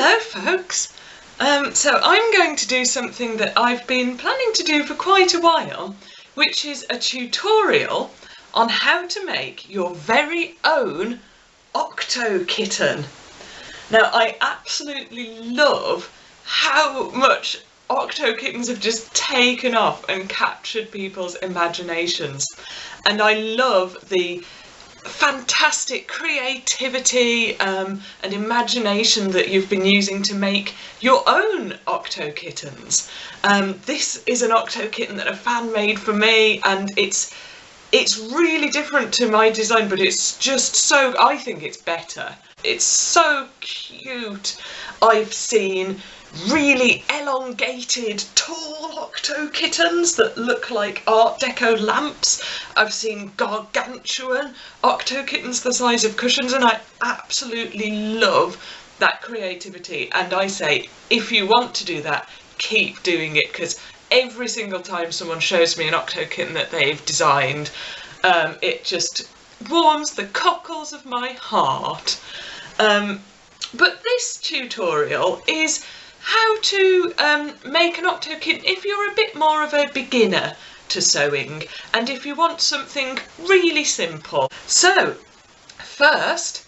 Hello folks! So I'm going to do something that I've been planning to do for quite a while, which is a tutorial on how to make your very own octo kitten. Now I absolutely love how much octo kittens have just taken off and captured people's imaginations, and I love the fantastic creativity and imagination that you've been using to make your own octo kittens. This is an octo kitten that a fan made for me, and it's really different to my design, but it's just so, I think it's better. It's so cute. I've seen really elongated, tall octo kittens that look like Art Deco lamps. I've seen gargantuan octo kittens the size of cushions, and I absolutely love that creativity. And I say, if you want to do that, keep doing it, because every single time someone shows me an octo kitten that they've designed, it just warms the cockles of my heart. But this tutorial is how to make an octo kitten if you're a bit more of a beginner to sewing, and if you want something really simple. So first,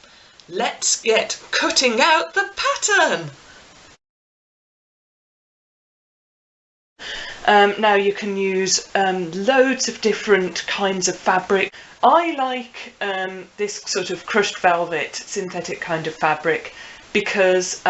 let's get cutting out the pattern. Now you can use loads of different kinds of fabric. I like this sort of crushed velvet synthetic kind of fabric because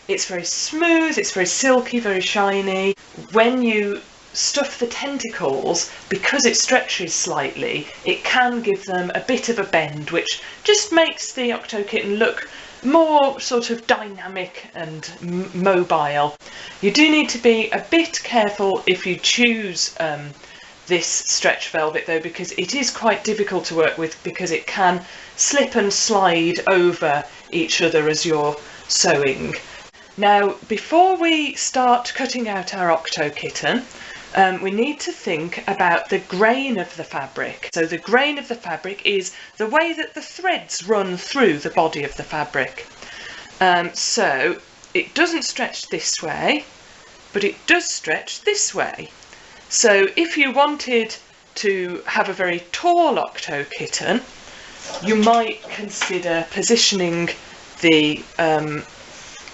it's very smooth, it's very silky, very shiny. When you stuff the tentacles, because it stretches slightly, it can give them a bit of a bend, which just makes the octo kitten look more sort of dynamic and mobile. You do need to be a bit careful if you choose this stretch velvet though, because it is quite difficult to work with, because it can slip and slide over each other as you're sewing. Now, before we start cutting out our octo kitten, we need to think about the grain of the fabric. So the grain of the fabric is the way that the threads run through the body of the fabric. So it doesn't stretch this way, but it does stretch this way. So if you wanted to have a very tall octo kitten, you might consider positioning the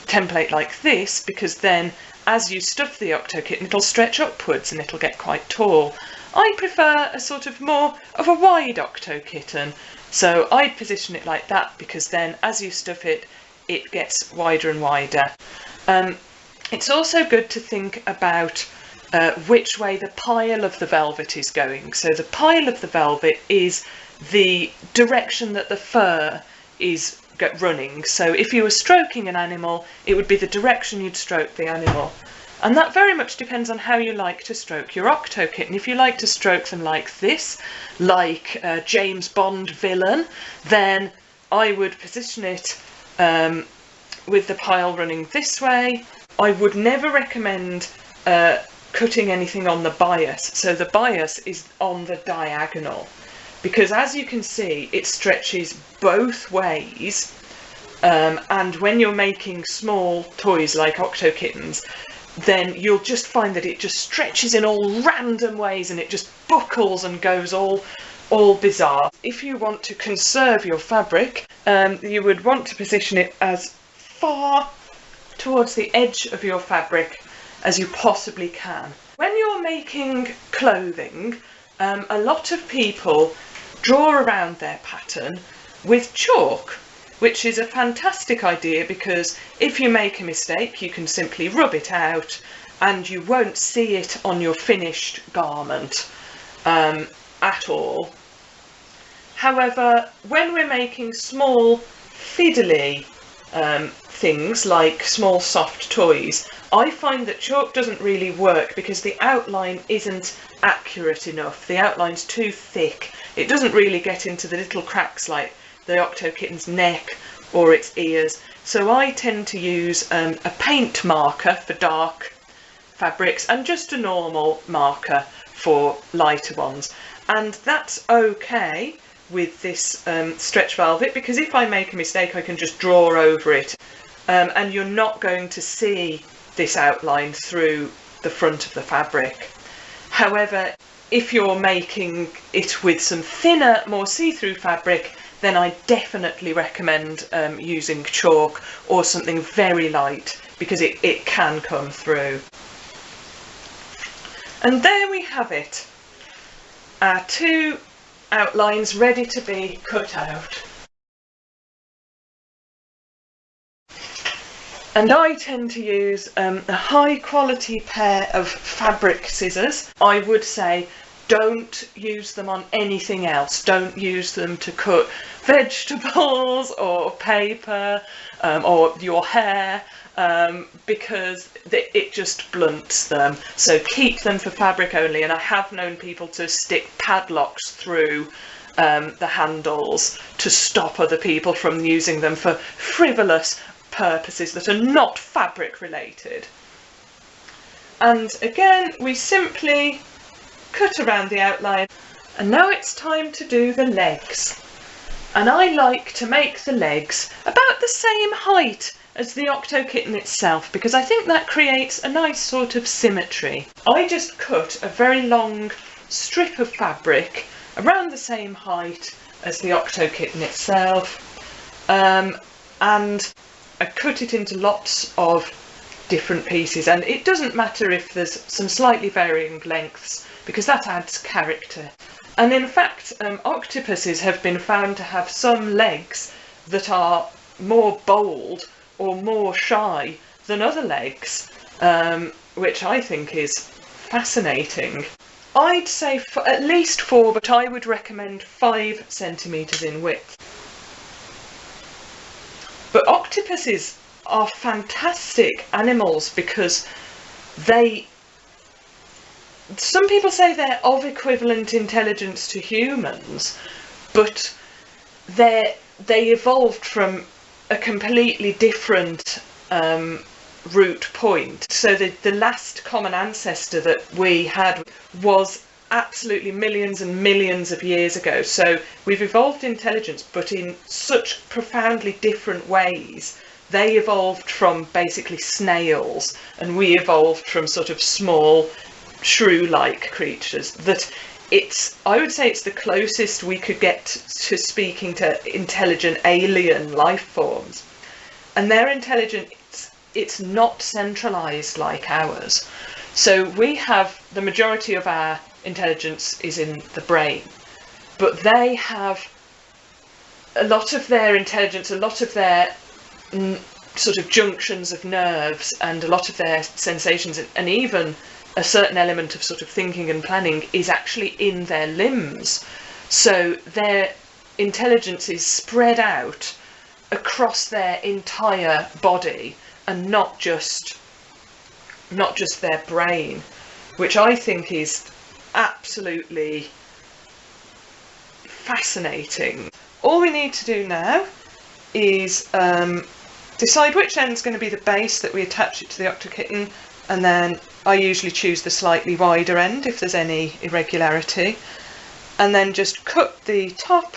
template like this, because then as you stuff the octo kitten, it'll stretch upwards and it'll get quite tall. I prefer a sort of more of a wide octo kitten, so I'd position it like that, because then as you stuff it, it gets wider and wider. It's also good to think about which way the pile of the velvet is going. So the pile of the velvet is the direction that the fur is running. So if you were stroking an animal, it would be the direction you'd stroke the animal. And that very much depends on how you like to stroke your octo kitten. If you like to stroke them like this, like a James Bond villain, then I would position it with the pile running this way. I would never recommend cutting anything on the bias. So the bias is on the diagonal, because as you can see, it stretches both ways, and when you're making small toys like octo kittens, then you'll just find that it just stretches in all random ways, and it just buckles and goes all bizarre. If you want to conserve your fabric, you would want to position it as far towards the edge of your fabric as you possibly can. When you're making clothing, a lot of people draw around their pattern with chalk, which is a fantastic idea, because if you make a mistake, you can simply rub it out and you won't see it on your finished garment at all. However, when we're making small fiddly things like small soft toys, I find that chalk doesn't really work, because the outline isn't accurate enough. The outline's too thick. It doesn't really get into the little cracks like the octo kitten's neck or its ears. So I tend to use a paint marker for dark fabrics and just a normal marker for lighter ones. And that's okay with this stretch velvet, because if I make a mistake, I can just draw over it and you're not going to see this outline through the front of the fabric. However, if you're making it with some thinner, more see-through fabric, then I definitely recommend using chalk or something very light, because it can come through. And there we have it, our two outlines ready to be cut out. And I tend to use a high quality pair of fabric scissors. I would say don't use them on anything else. Don't use them to cut vegetables or paper or your hair, because it just blunts them. So keep them for fabric only. And I have known people to stick padlocks through the handles to stop other people from using them for frivolous purposes that are not fabric related. And again, we simply cut around the outline. And now it's time to do the legs. And I like to make the legs about the same height as the octo kitten itself, because I think that creates a nice sort of symmetry. I just cut a very long strip of fabric around the same height as the octo kitten itself, and I cut it into lots of different pieces, and it doesn't matter if there's some slightly varying lengths, because that adds character. And in fact, octopuses have been found to have some legs that are more bold or more shy than other legs, which I think is fascinating. I'd say at least 4, but I would recommend 5 centimetres in width. But octopuses are fantastic animals because some people say they're of equivalent intelligence to humans, but they evolved from a completely different root point. So the last common ancestor that we had was absolutely millions and millions of years ago. So we've evolved intelligence, but in such profoundly different ways. They evolved from basically snails, and we evolved from sort of small shrew-like creatures. That I would say it's the closest we could get to speaking to intelligent alien life forms. And their intelligence, it's not centralized like ours. So we have the majority of our intelligence is in the brain, but they have a lot of their intelligence, a lot of their sort of junctions of nerves, and a lot of their sensations, and even a certain element of sort of thinking and planning is actually in their limbs. So their intelligence is spread out across their entire body, and not just their brain, which I think is absolutely fascinating. All we need to do now is decide which end's going to be the base that we attach it to the octo kitten, and then I usually choose the slightly wider end if there's any irregularity, and then just cut the top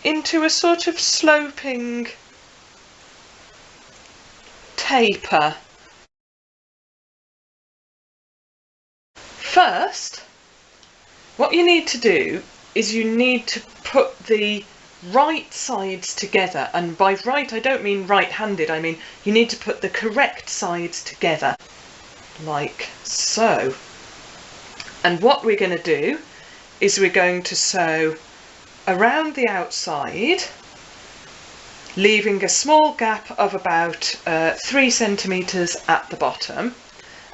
into a sort of sloping taper. First, what you need to do is you need to put the right sides together, and by right I don't mean right-handed, I mean you need to put the correct sides together, like so. And what we're going to do is we're going to sew around the outside, leaving a small gap of about 3 centimetres at the bottom,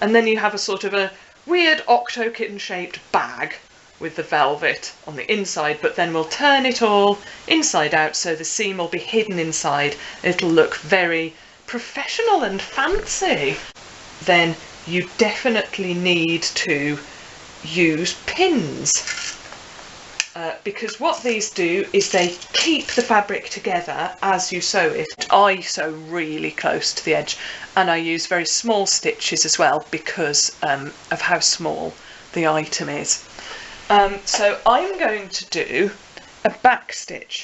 and then you have a sort of a weird octo kitten shaped bag with the velvet on the inside, but then we'll turn it all inside out so the seam will be hidden inside. It'll look very professional and fancy. Then you definitely need to use pins, because what these do is they keep the fabric together as you sew it. I sew really close to the edge, and I use very small stitches as well because of how small the item is. So I'm going to do a back stitch.